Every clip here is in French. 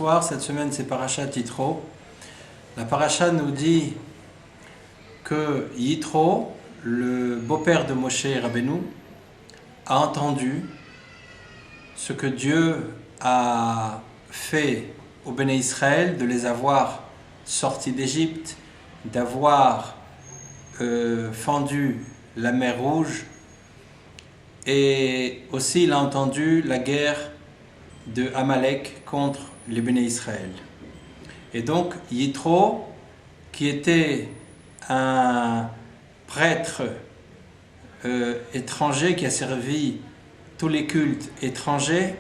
soir. Cette semaine, c'est Parashat Yitro. La Parasha nous dit que Yitro, le beau-père de Moshe Rabbeinu, a entendu ce que Dieu a fait aux Béné Israël, de les avoir sortis d'Égypte, d'avoir fendu la mer Rouge, et aussi il a entendu la guerre de Amalek contre les Béné Israël. Et donc Yitro, qui était un prêtre étranger qui a servi tous les cultes étrangers,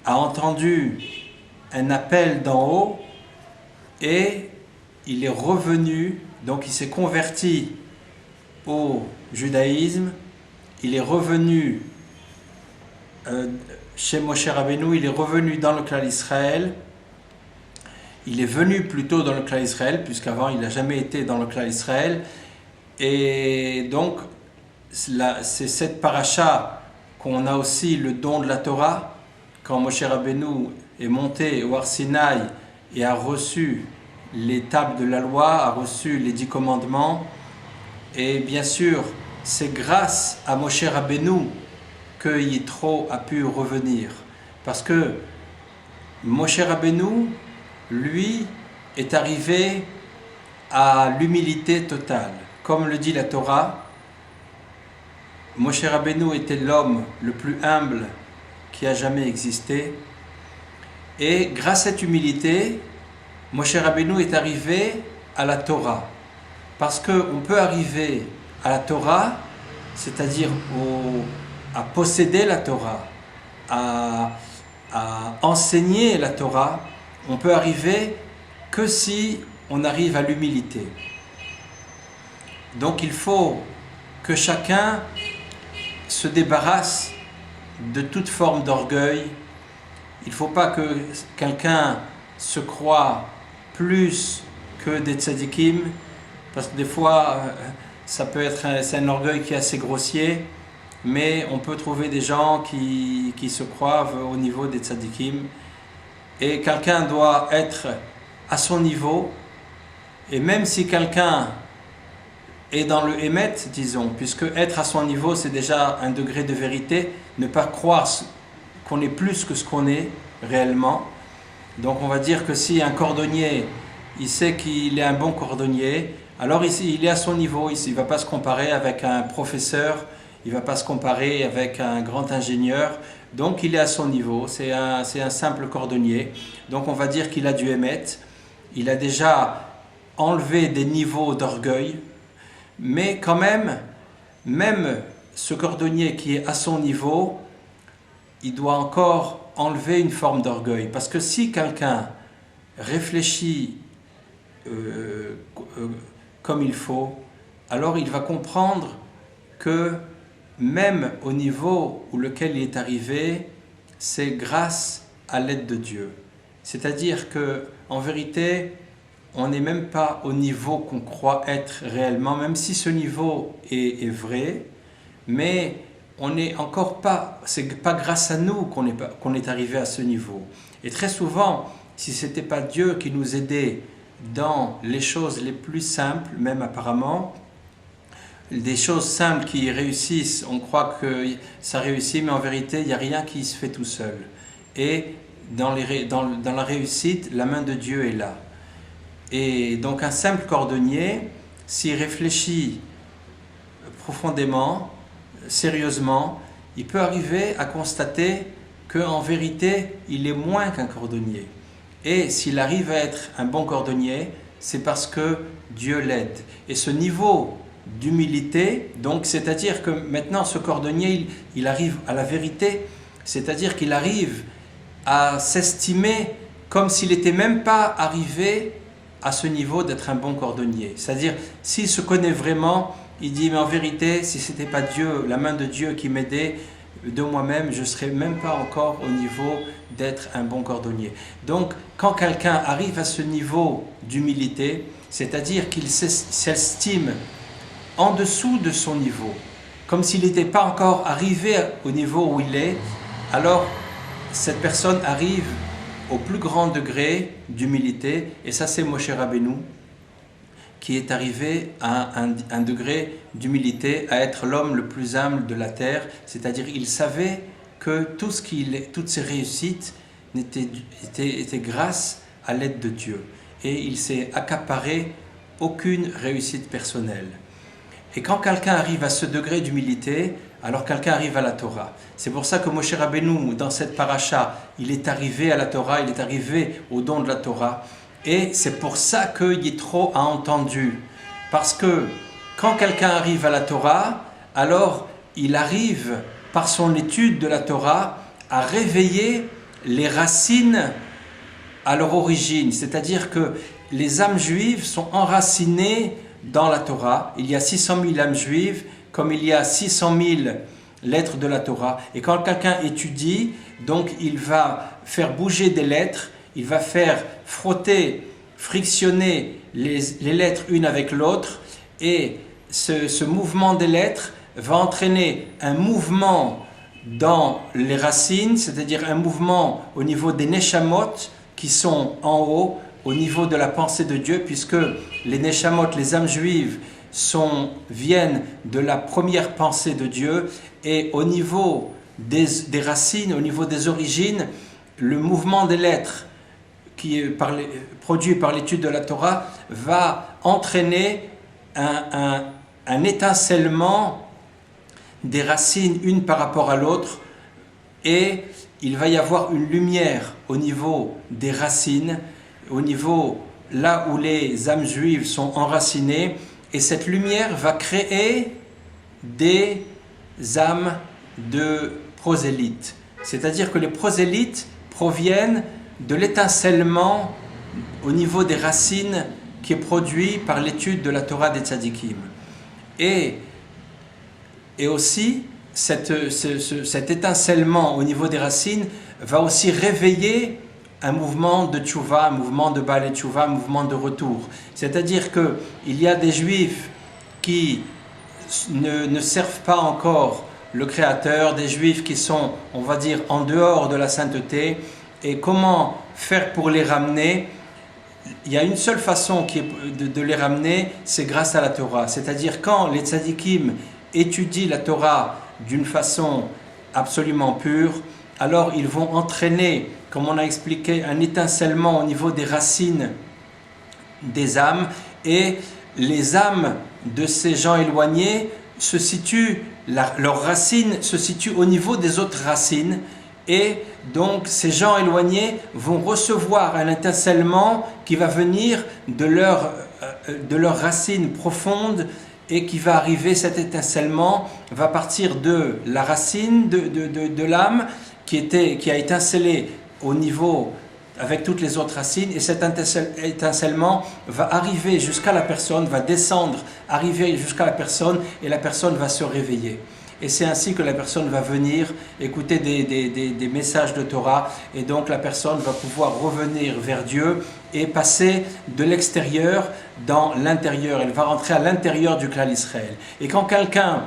a entendu un appel d'en haut et il est revenu, donc il s'est converti au judaïsme, il est revenu chez Moshe Rabbeinu, il est revenu dans le clan d'Israël, il est venu plutôt dans le clan d'Israël, puisqu'avant il n'a jamais été dans le clan d'Israël, et donc c'est cette paracha qu'on a aussi le don de la Torah, quand Moshe Rabbeinu est monté au Har Sinaï et a reçu les tables de la loi, a reçu les 10 commandements, et bien sûr c'est grâce à Moshe Rabbeinu que Yitro a pu revenir, parce que Moshe Rabbeinu, lui, est arrivé à l'humilité totale. Comme le dit la Torah, Moshe Rabbeinu était l'homme le plus humble qui a jamais existé, et grâce à cette humilité, Moshe Rabbeinu est arrivé à la Torah, parce qu'on peut arriver à la Torah, c'est-à-dire à posséder la Torah, à enseigner la Torah, on peut arriver que si on arrive à l'humilité. Donc il faut que chacun se débarrasse de toute forme d'orgueil. Il ne faut pas que quelqu'un se croie plus que des tzadikim, parce que des fois c'est un orgueil qui est assez grossier, mais on peut trouver des gens qui se croient au niveau des tzadikim, et quelqu'un doit être à son niveau, et même si quelqu'un est dans le émet, disons, puisque être à son niveau c'est déjà un degré de vérité, ne pas croire qu'on est plus que ce qu'on est réellement. Donc on va dire que si un cordonnier, il sait qu'il est un bon cordonnier, alors ici il est à son niveau, il ne va pas se comparer avec un professeur, il ne va pas se comparer avec un grand ingénieur, donc il est à son niveau, c'est un simple cordonnier. Donc on va dire qu'il a du émet, il a déjà enlevé des niveaux d'orgueil, mais quand même ce cordonnier qui est à son niveau, il doit encore enlever une forme d'orgueil, parce que si quelqu'un réfléchit comme il faut, alors il va comprendre que même au niveau auquel il est arrivé, c'est grâce à l'aide de Dieu. C'est-à-dire que, en vérité, on n'est même pas au niveau qu'on croit être réellement, même si ce niveau est vrai, mais on n'est encore pas, c'est pas grâce à nous qu'on est arrivé à ce niveau. Et très souvent, si ce n'était pas Dieu qui nous aidait dans les choses les plus simples, même apparemment, des choses simples qui réussissent, on croit que ça réussit, mais en vérité, il n'y a rien qui se fait tout seul. Et dans la réussite, la main de Dieu est là. Et donc un simple cordonnier, s'il réfléchit profondément, sérieusement, il peut arriver à constater qu'en vérité, il est moins qu'un cordonnier. Et s'il arrive à être un bon cordonnier, c'est parce que Dieu l'aide. Et ce niveau d'humilité, donc c'est-à-dire que maintenant ce cordonnier, il arrive à la vérité, c'est-à-dire qu'il arrive à s'estimer comme s'il n'était même pas arrivé à ce niveau d'être un bon cordonnier. C'est-à-dire, s'il se connaît vraiment, il dit, mais en vérité, si ce n'était pas Dieu, la main de Dieu qui m'aidait, de moi-même, je ne serais même pas encore au niveau d'être un bon cordonnier. Donc, quand quelqu'un arrive à ce niveau d'humilité, c'est-à-dire qu'il s'estime en dessous de son niveau, comme s'il n'était pas encore arrivé au niveau où il est, alors cette personne arrive au plus grand degré d'humilité, et ça c'est Moshe Rabbeinu, qui est arrivé à un degré d'humilité, à être l'homme le plus humble de la terre, c'est-à-dire il savait que toutes ses réussites étaient grâce à l'aide de Dieu, et il s'est accaparé aucune réussite personnelle. Et quand quelqu'un arrive à ce degré d'humilité, alors quelqu'un arrive à la Torah. C'est pour ça que Moshe Rabbeinu, dans cette paracha, il est arrivé à la Torah, il est arrivé au don de la Torah. Et c'est pour ça que Yitro a entendu. Parce que quand quelqu'un arrive à la Torah, alors il arrive, par son étude de la Torah, à réveiller les racines à leur origine. C'est-à-dire que les âmes juives sont enracinées dans la Torah. Il y a 600 000 âmes juives, comme il y a 600 000 lettres de la Torah. Et quand quelqu'un étudie, donc il va faire bouger des lettres, il va faire frotter, frictionner les lettres une avec l'autre, et ce mouvement des lettres va entraîner un mouvement dans les racines, c'est-à-dire un mouvement au niveau des neshamot qui sont en haut, au niveau de la pensée de Dieu, puisque les neshamot, les âmes juives, viennent de la première pensée de Dieu, et au niveau des racines, au niveau des origines, le mouvement des lettres qui est produit par l'étude de la Torah va entraîner un étincellement des racines une par rapport à l'autre, et il va y avoir une lumière au niveau des racines, au niveau là où les âmes juives sont enracinées, et cette lumière va créer des âmes de prosélytes. C'est-à-dire que les prosélytes proviennent de l'étincellement au niveau des racines qui est produit par l'étude de la Torah des tzadikim. Et aussi, cet étincellement au niveau des racines va aussi réveiller un mouvement de tchouva, un mouvement de Baal et tchouva, un mouvement de retour. C'est-à-dire qu'il y a des juifs qui ne servent pas encore le Créateur, des juifs qui sont, on va dire, en dehors de la sainteté, et comment faire pour les ramener? Il y a une seule façon de les ramener, c'est grâce à la Torah. C'est-à-dire quand les tzadikim étudient la Torah d'une façon absolument pure, alors ils vont entraîner, comme on a expliqué, un étincellement au niveau des racines des âmes, et les âmes de ces gens éloignés leurs racines se situent au niveau des autres racines, et donc ces gens éloignés vont recevoir un étincellement qui va venir de leurs racines profondes, et qui va arriver, cet étincellement va partir de la racine de l'âme qui a étincelé au niveau avec toutes les autres racines, et cet étincellement va arriver jusqu'à la personne, va descendre, arriver jusqu'à la personne, et la personne va se réveiller. Et c'est ainsi que la personne va venir écouter des messages de Torah, et donc la personne va pouvoir revenir vers Dieu et passer de l'extérieur dans l'intérieur. Elle va rentrer à l'intérieur du clan Israël. Et quand quelqu'un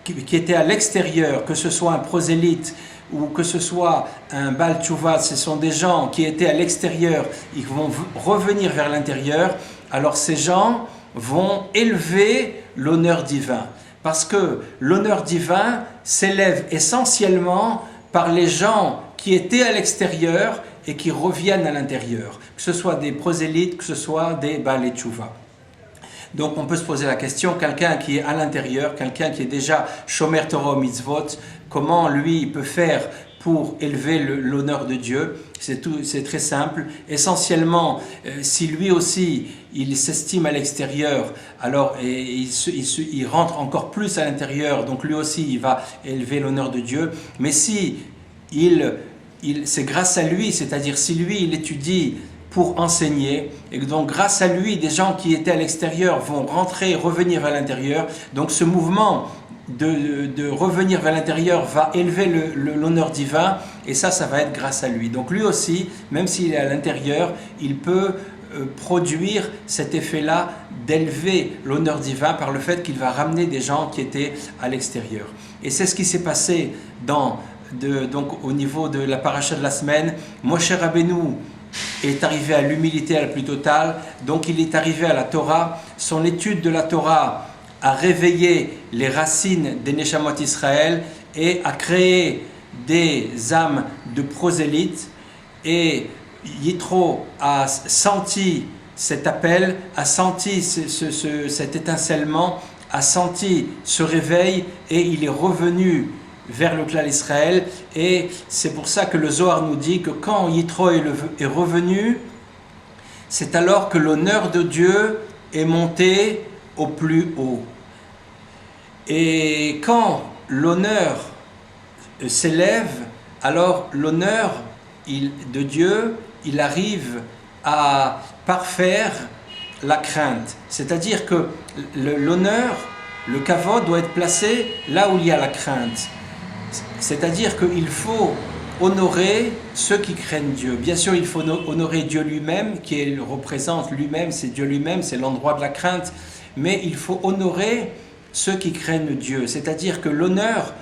qui était à l'extérieur, que ce soit un prosélyte ou que ce soit un Baal Tchouva, ce sont des gens qui étaient à l'extérieur, ils vont revenir vers l'intérieur, alors ces gens vont élever l'honneur divin. Parce que l'honneur divin s'élève essentiellement par les gens qui étaient à l'extérieur et qui reviennent à l'intérieur, que ce soit des prosélytes, que ce soit des Baal Tchouva. Donc on peut se poser la question, quelqu'un qui est à l'intérieur, quelqu'un qui est déjà Shomer Torah Mitzvot, comment lui il peut faire pour élever l'honneur de Dieu? C'est très simple. Essentiellement, si lui aussi il s'estime à l'extérieur, alors il rentre encore plus à l'intérieur, donc lui aussi il va élever l'honneur de Dieu. Mais si c'est grâce à lui, c'est-à-dire si lui il étudie pour enseigner, et donc grâce à lui, des gens qui étaient à l'extérieur vont rentrer, revenir à l'intérieur. Donc ce mouvement de revenir vers l'intérieur va élever l'honneur divin, et ça va être grâce à lui. Donc lui aussi, même s'il est à l'intérieur, il peut produire cet effet-là d'élever l'honneur divin par le fait qu'il va ramener des gens qui étaient à l'extérieur. Et c'est ce qui s'est passé dans donc au niveau de la paracha de la semaine, Moshe Rabbeinu est arrivé à l'humilité la plus totale, donc il est arrivé à la Torah. Son étude de la Torah a réveillé les racines des Neshamot Israël et a créé des âmes de prosélytes, et Yitro a senti cet appel, a senti cet étincellement, a senti ce réveil, et il est revenu vers le clan Israël. Et c'est pour ça que le Zohar nous dit que quand Yitro est revenu, c'est alors que l'honneur de Dieu est monté au plus haut. Et quand l'honneur s'élève, alors l'honneur de Dieu, il arrive à parfaire la crainte. C'est-à-dire que l'honneur, le kavod doit être placé là où il y a la crainte. C'est-à-dire qu'il faut honorer ceux qui craignent Dieu. Bien sûr, il faut honorer Dieu lui-même, qui représente lui-même, c'est Dieu lui-même, c'est l'endroit de la crainte, mais il faut honorer ceux qui craignent Dieu. C'est-à-dire que l'honneur,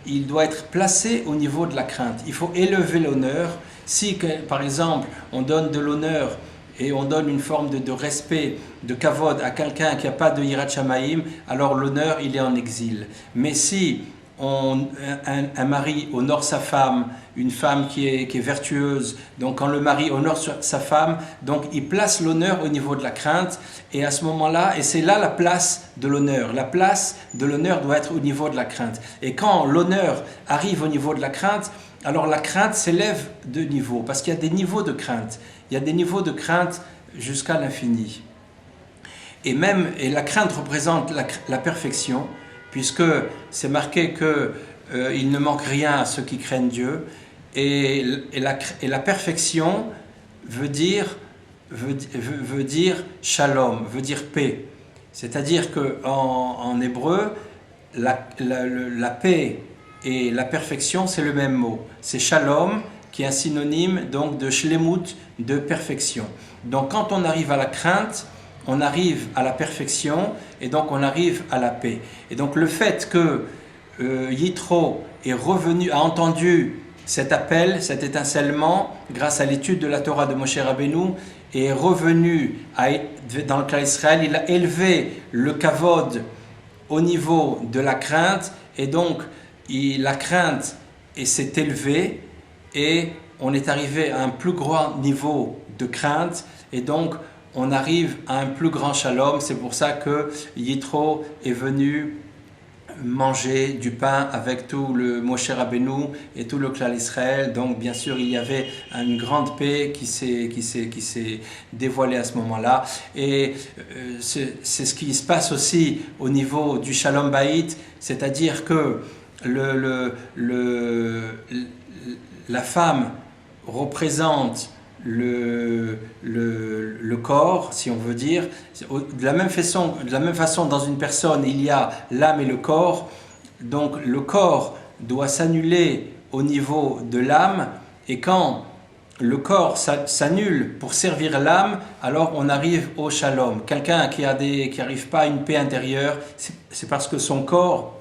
il doit être placé au niveau de la crainte. Il faut élever l'honneur. Si, par exemple, on donne de l'honneur et on donne une forme de respect, de kavod à quelqu'un qui n'a pas de yirat shamayim, alors l'honneur, il est en exil. Mais si un mari honore sa femme, une femme qui est vertueuse, donc quand le mari honore sa femme, donc il place l'honneur au niveau de la crainte, et à ce moment-là, et c'est là la place de l'honneur. La place de l'honneur doit être au niveau de la crainte. Et quand l'honneur arrive au niveau de la crainte, alors la crainte s'élève de niveau, parce qu'il y a des niveaux de crainte. Il y a des niveaux de crainte jusqu'à l'infini. Et la crainte représente la perfection, puisque c'est marqué qu'il ne manque rien à ceux qui craignent Dieu, et la perfection veut dire shalom, veut dire paix. C'est-à-dire qu'en hébreu, la paix et la perfection, c'est le même mot. C'est shalom, qui est un synonyme donc de shlemut, de perfection. Donc quand on arrive à la crainte, on arrive à la perfection, et donc on arrive à la paix. Et donc le fait que Yitro est revenu, a entendu cet appel, cet étincellement, grâce à l'étude de la Torah de Moshe Rabbeinu, et est revenu dans le clan Israël, il a élevé le kavod au niveau de la crainte, et donc la crainte s'est élevée, et on est arrivé à un plus grand niveau de crainte, et donc on arrive à un plus grand shalom. C'est pour ça que Yitro est venu manger du pain avec tout le Moshe Rabbeinu et tout le clan Israël. Donc bien sûr il y avait une grande paix qui s'est dévoilée à ce moment-là, et c'est ce qui se passe aussi au niveau du Shalom Bayit, c'est-à-dire que la femme représente le corps, si on veut dire. De la même façon, dans une personne, il y a l'âme et le corps. Donc le corps doit s'annuler au niveau de l'âme, et quand le corps s'annule pour servir l'âme, alors on arrive au shalom. Quelqu'un qui n'arrive pas à une paix intérieure, c'est parce que son corps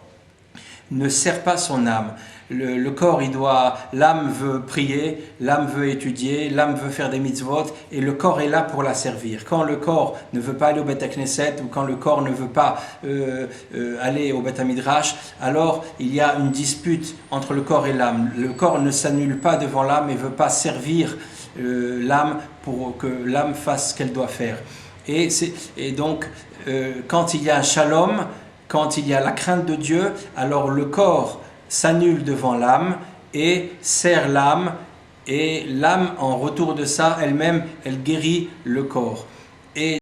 ne sert pas son âme. Le corps, l'âme veut prier, l'âme veut étudier, l'âme veut faire des mitzvot, et le corps est là pour la servir. Quand le corps ne veut pas aller au Beth Knesset, ou quand le corps ne veut pas aller au Beth Midrash, alors il y a une dispute entre le corps et l'âme. Le corps ne s'annule pas devant l'âme et ne veut pas servir l'âme pour que l'âme fasse ce qu'elle doit faire. Et donc, quand il y a un shalom, quand il y a la crainte de Dieu, alors le corps s'annule devant l'âme et sert l'âme, et l'âme, en retour de ça, elle-même, elle guérit le corps. Et